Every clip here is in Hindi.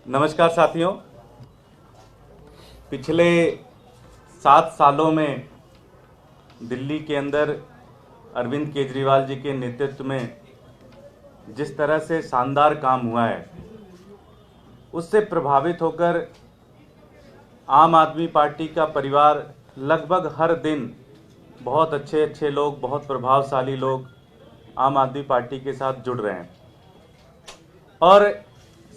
नमस्कार साथियों। पिछले 7 सालों में दिल्ली के अंदर अरविंद केजरीवाल जी के नेतृत्व में जिस तरह से शानदार काम हुआ है, उससे प्रभावित होकर आम आदमी पार्टी का परिवार लगभग हर दिन बहुत अच्छे लोग, बहुत प्रभावशाली लोग आम आदमी पार्टी के साथ जुड़ रहे हैं और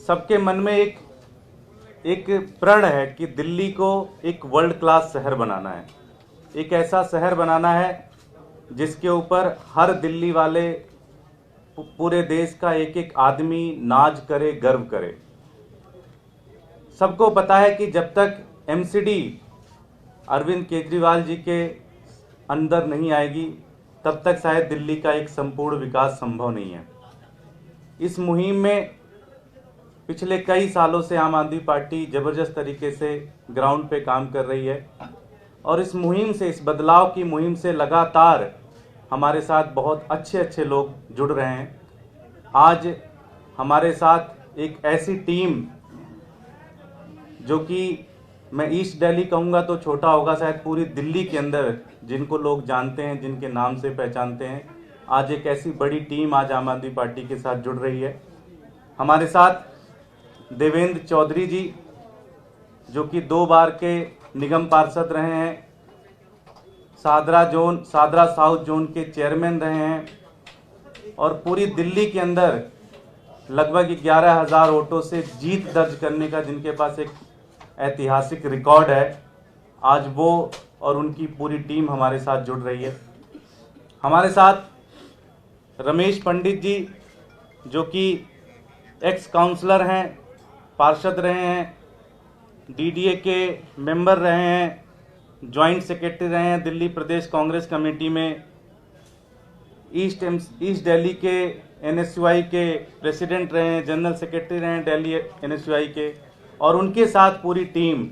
सबके मन में एक प्रण है कि दिल्ली को एक वर्ल्ड क्लास शहर बनाना है, एक ऐसा शहर बनाना है जिसके ऊपर हर दिल्ली वाले, पूरे देश का एक एक आदमी नाज करे, गर्व करे। सबको पता है कि जब तक एमसीडी अरविंद केजरीवाल जी के अंदर नहीं आएगी, तब तक शायद दिल्ली का एक संपूर्ण विकास संभव नहीं है। इस मुहिम में पिछले कई सालों से आम आदमी पार्टी ज़बरदस्त तरीके से ग्राउंड पे काम कर रही है और इस मुहिम से, इस बदलाव की मुहिम से लगातार हमारे साथ बहुत अच्छे लोग जुड़ रहे हैं। आज हमारे साथ एक ऐसी टीम जो कि मैं ईस्ट दिल्ली कहूँगा तो छोटा होगा, शायद पूरी दिल्ली के अंदर जिनको लोग जानते हैं, जिनके नाम से पहचानते हैं, आज एक ऐसी बड़ी टीम आज आम आदमी पार्टी के साथ जुड़ रही है। हमारे साथ देवेंद्र चौधरी जी, जो कि 2 बार के निगम पार्षद रहे हैं, सादरा साउथ जोन के चेयरमैन रहे हैं और पूरी दिल्ली के अंदर लगभग 11,000 वोटों से जीत दर्ज करने का जिनके पास एक ऐतिहासिक रिकॉर्ड है, आज वो और उनकी पूरी टीम हमारे साथ जुड़ रही है। हमारे साथ रमेश पंडित जी, जो कि एक्स काउंसलर हैं, पार्षद रहे हैं, डीडीए के मेंबर रहे हैं, जॉइंट सेक्रेटरी रहे हैं दिल्ली प्रदेश कांग्रेस कमेटी में, ईस्ट दिल्ली के एनएसयूआई के प्रेसिडेंट रहे हैं, जनरल सेक्रेटरी रहे हैं दिल्ली एनएसयूआई के, और उनके साथ पूरी टीम,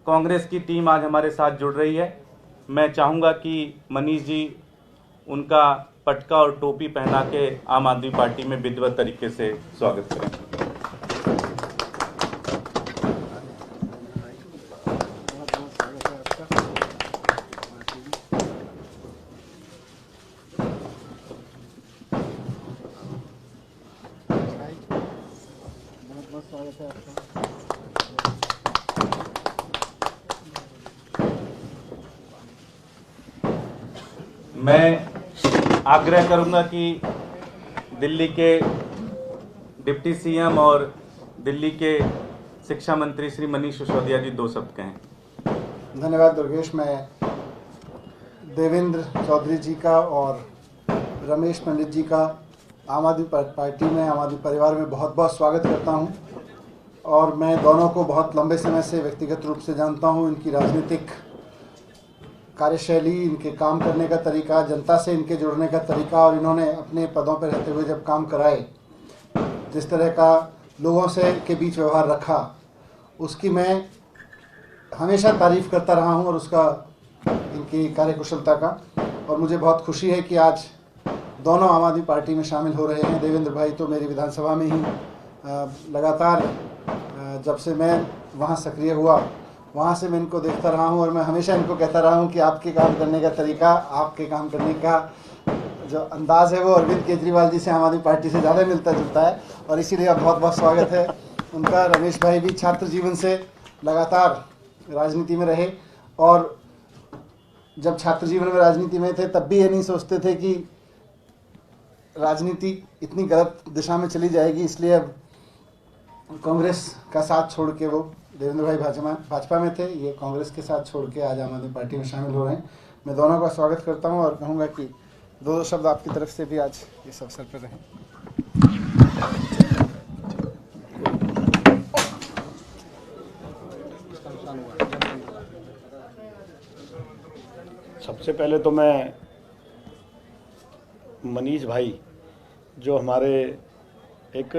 कांग्रेस की टीम आज हमारे साथ जुड़ रही है। मैं चाहूँगा कि मनीष जी उनका पटका और टोपी पहना के आम आदमी पार्टी में विधिवत तरीके से स्वागत करें। स्वागत है आपका। मैं आग्रह करूंगा कि दिल्ली के डिप्टी सीएम और दिल्ली के शिक्षा मंत्री श्री मनीष सिसोदिया जी 2 शब्द कहें। धन्यवाद दुर्गेश। मैं देवेंद्र चौधरी जी का और रमेश पंडित जी का आम आदमी पार्टी में, आम आदमी परिवार में बहुत बहुत स्वागत करता हूं और मैं दोनों को बहुत लंबे समय से व्यक्तिगत रूप से जानता हूं। इनकी राजनीतिक कार्यशैली, इनके काम करने का तरीका, जनता से इनके जुड़ने का तरीका और इन्होंने अपने पदों पर रहते हुए जब काम कराए, जिस तरह का लोगों से के बीच व्यवहार रखा, उसकी मैं हमेशा तारीफ़ करता रहा हूं और उसका, इनकी कार्यकुशलता का। और मुझे बहुत खुशी है कि आज दोनों आम आदमी पार्टी में शामिल हो रहे हैं। देवेंद्र भाई तो मेरी विधानसभा में ही लगातार जब से मैं वहाँ सक्रिय हुआ, वहाँ से मैं इनको देखता रहा हूँ और मैं हमेशा इनको कहता रहा हूँ कि आपके काम करने का तरीका, आपके काम करने का जो अंदाज़ है वो अरविंद केजरीवाल जी से, आम आदमी पार्टी से ज़्यादा मिलता जुलता है और इसीलिए बहुत बहुत स्वागत है उनका। रमेश भाई भी छात्र जीवन से लगातार राजनीति में रहे और जब छात्र जीवन में राजनीति में थे तब भी ये नहीं सोचते थे कि राजनीति इतनी गलत दिशा में चली जाएगी, इसलिए अब कांग्रेस का साथ छोड़ के, वो देवेंद्र भाई भाजपा में थे, ये कांग्रेस के साथ छोड़ के आज आम आदमी पार्टी में शामिल हो रहे हैं। मैं दोनों का स्वागत करता हूं और कहूंगा कि 2 शब्द आपकी तरफ से भी आज इस अवसर पर रहें। सबसे पहले तो मैं मनीष भाई, जो हमारे एक,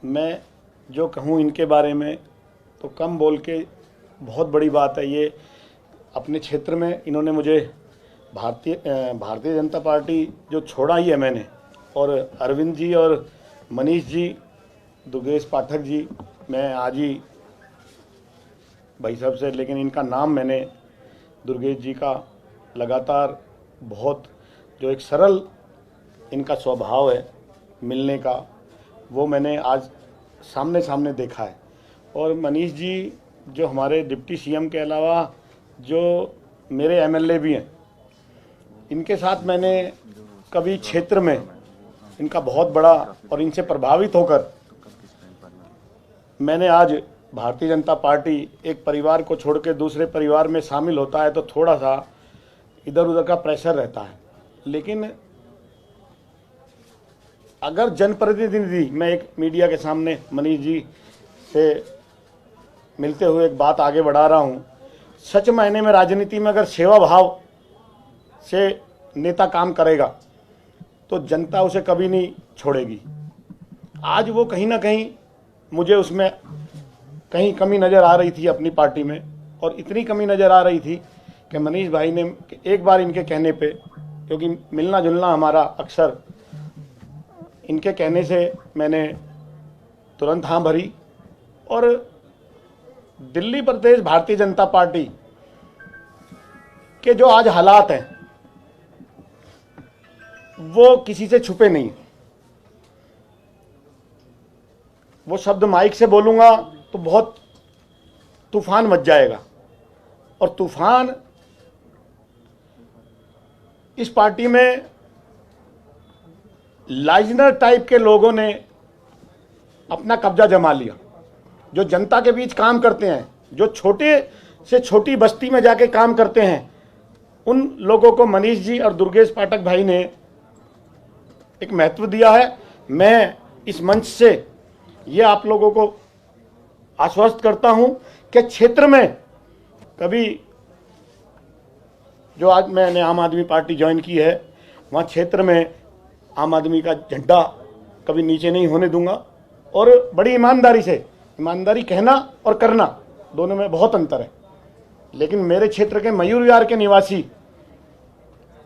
मैं जो कहूँ इनके बारे में तो कम बोल के बहुत बड़ी बात है। ये अपने क्षेत्र में इन्होंने मुझे भारतीय जनता पार्टी जो छोड़ा ही है मैंने, और अरविंद जी और मनीष जी, दुर्गेश पाठक जी, मैं आज ही भाई साहब से, लेकिन इनका नाम मैंने दुर्गेश जी का लगातार बहुत जो एक सरल इनका स्वभाव है मिलने का, वो मैंने आज सामने सामने देखा है। और मनीष जी जो हमारे डिप्टी सीएम के अलावा जो मेरे एमएलए भी हैं, इनके साथ मैंने कभी क्षेत्र में इनका बहुत बड़ा और इनसे प्रभावित होकर मैंने आज भारतीय जनता पार्टी एक परिवार को छोड़ के दूसरे परिवार में शामिल होता है तो थोड़ा सा इधर उधर का प्रेशर रहता है। लेकिन अगर जनप्रतिनिधि, मैं एक मीडिया के सामने मनीष जी से मिलते हुए एक बात आगे बढ़ा रहा हूँ, सच मायने में राजनीति में अगर सेवा भाव से नेता काम करेगा तो जनता उसे कभी नहीं छोड़ेगी। आज वो कहीं ना कहीं मुझे उसमें कहीं कमी नज़र आ रही थी अपनी पार्टी में, और इतनी कमी नज़र आ रही थी कि मनीष भाई ने एक बार इनके कहने पे, क्योंकि मिलना जुलना हमारा अक्सर, इनके कहने से मैंने तुरंत हाँ भरी। और दिल्ली प्रदेश भारतीय जनता पार्टी के जो आज हालात हैं वो किसी से छुपे नहीं। वो शब्द माइक से बोलूंगा तो बहुत तूफान मच जाएगा, और तूफान इस पार्टी में लाइजनर टाइप के लोगों ने अपना कब्जा जमा लिया, जो जनता के बीच काम करते हैं, जो छोटे से छोटी बस्ती में जाके काम करते हैं, उन लोगों को मनीष जी और दुर्गेश पाठक भाई ने एक महत्व दिया है। मैं इस मंच से ये आप लोगों को आश्वस्त करता हूं कि क्षेत्र में कभी, जो आज मैंने आम आदमी पार्टी ज्वाइन की है, वहाँ क्षेत्र में आम आदमी का झंडा कभी नीचे नहीं होने दूंगा। और बड़ी ईमानदारी से, ईमानदारी कहना और करना दोनों में बहुत अंतर है, लेकिन मेरे क्षेत्र के मयूर विहार के निवासी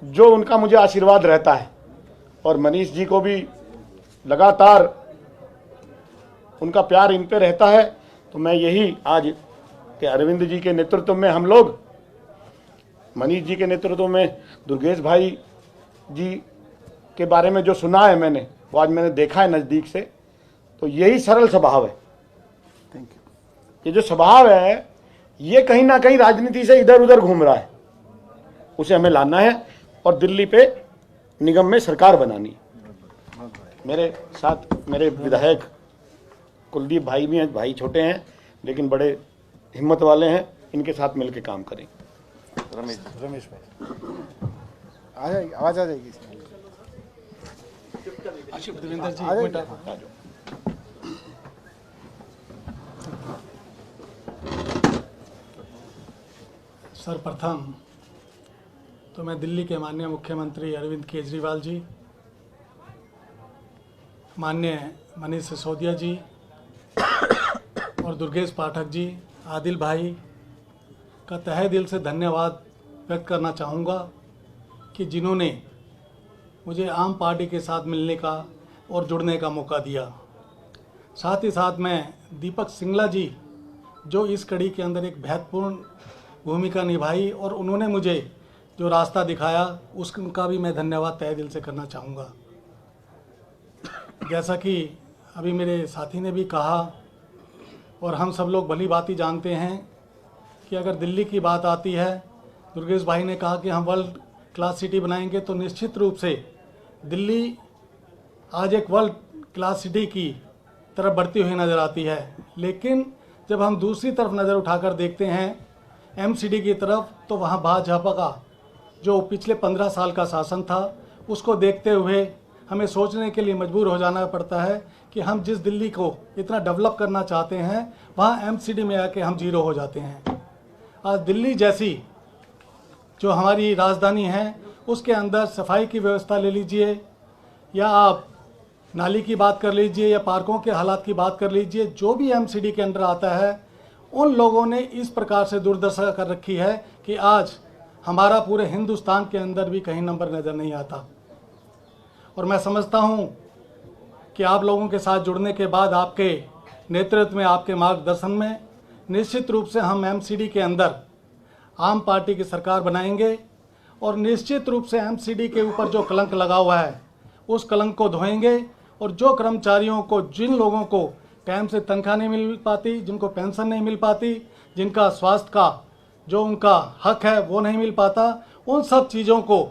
जो उनका मुझे आशीर्वाद रहता है, और मनीष जी को भी लगातार उनका प्यार इन पे रहता है, तो मैं यही आज कि अरविंद जी के नेतृत्व में हम लोग, मनीष जी के नेतृत्व में, दुर्गेश भाई जी के बारे में जो सुना है मैंने, वो आज मैंने देखा है नज़दीक से, तो यही सरल स्वभाव है। Thank you. ये जो स्वभाव है ये कहीं ना कहीं राजनीति से इधर उधर घूम रहा है, उसे हमें लाना है और दिल्ली पे निगम में सरकार बनानी है। मेरे साथ मेरे विधायक कुलदीप भाई भी हैं, भाई छोटे हैं लेकिन बड़े हिम्मत वाले हैं, इनके साथ मिलकर काम करें। रमेश भाई आ जाएगी, आवाज आ जाएगी। देवेंद्र जी एक मिनट। सर्वप्रथम तो मैं दिल्ली के माननीय मुख्यमंत्री अरविंद केजरीवाल जी, माननीय मनीष सिसोदिया जी और दुर्गेश पाठक जी, आदिल भाई का तहे दिल से धन्यवाद व्यक्त करना चाहूँगा कि जिन्होंने मुझे आम पार्टी के साथ मिलने का और जुड़ने का मौका दिया। साथ ही साथ मैं दीपक सिंगला जी, जो इस कड़ी के अंदर एक महत्वपूर्ण भूमिका निभाई और उन्होंने मुझे जो रास्ता दिखाया, उसका भी मैं धन्यवाद तहे दिल से करना चाहूँगा। जैसा कि अभी मेरे साथी ने भी कहा और हम सब लोग भली भांति जानते हैं कि अगर दिल्ली की बात आती है, दुर्गेश भाई ने कहा कि हम वर्ल्ड क्लास सिटी बनाएंगे, तो निश्चित रूप से दिल्ली आज एक वर्ल्ड क्लास सिटी की तरफ बढ़ती हुई नज़र आती है। लेकिन जब हम दूसरी तरफ नज़र उठाकर देखते हैं एमसीडी की तरफ, तो वहाँ भाजपा का जो पिछले 15 साल का शासन था, उसको देखते हुए हमें सोचने के लिए मजबूर हो जाना पड़ता है कि हम जिस दिल्ली को इतना डेवलप करना चाहते हैं, वहाँ एमसीडी में आके हम जीरो हो जाते हैं। आज दिल्ली जैसी जो हमारी राजधानी है, उसके अंदर सफाई की व्यवस्था ले लीजिए, या आप नाली की बात कर लीजिए, या पार्कों के हालात की बात कर लीजिए, जो भी एमसीडी के अंदर आता है, उन लोगों ने इस प्रकार से दुर्दशा कर रखी है कि आज हमारा पूरे हिंदुस्तान के अंदर भी कहीं नंबर नज़र नहीं आता। और मैं समझता हूँ कि आप लोगों के साथ जुड़ने के बाद आपके नेतृत्व में, आपके मार्गदर्शन में निश्चित रूप से हम एमसीडी के अंदर आम पार्टी की सरकार बनाएंगे और निश्चित रूप से एमसीडी के ऊपर जो कलंक लगा हुआ है उस कलंक को धोएंगे और जो कर्मचारियों को, जिन लोगों को टाइम से तनख्वाह नहीं मिल पाती, जिनको पेंशन नहीं मिल पाती, जिनका स्वास्थ्य का जो उनका हक है वो नहीं मिल पाता, उन सब चीज़ों को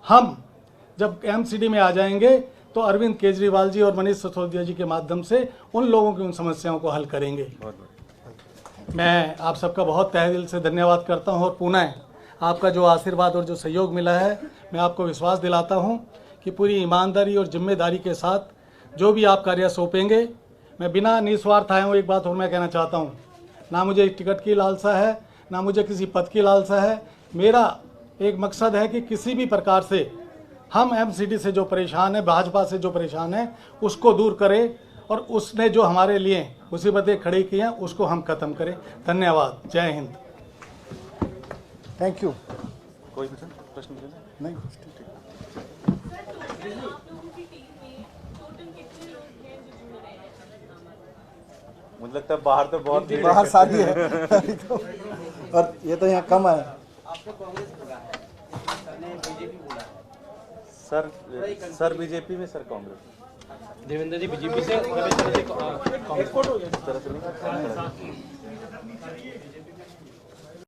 हम जब एमसीडी में आ जाएंगे तो अरविंद केजरीवाल जी और मनीष सिसोदिया जी के माध्यम से उन लोगों की उन समस्याओं को हल करेंगे। मैं आप सबका बहुत तहे दिल से धन्यवाद करता हूं और पुनः आपका जो आशीर्वाद और जो सहयोग मिला है, मैं आपको विश्वास दिलाता हूं कि पूरी ईमानदारी और जिम्मेदारी के साथ जो भी आप कार्य सौंपेंगे, मैं बिना निस्वार्थ आया हूँ। एक बात और मैं कहना चाहता हूँ, ना मुझे टिकट की लालसा है, ना मुझे किसी पद की लालसा है। मेरा एक मकसद है कि किसी भी प्रकार से हम एमसीडी से जो परेशान है, भाजपा से जो परेशान है, उसको दूर करें और उसने जो हमारे लिए मुसीबतें खड़ी की हैं उसको हम खत्म करें। धन्यवाद। जय हिंद। Thank you. कोई प्रश्न नहीं, मुझे लगता है बाहर तो बहुत भीड़ है। बाहर शादी है और ये तो यहाँ कम है। सर बीजेपी में, सर कांग्रेस। देवेंद्र जी बीजेपी से, रविंद्र जी कांग्रेस। इस तरह से नहीं।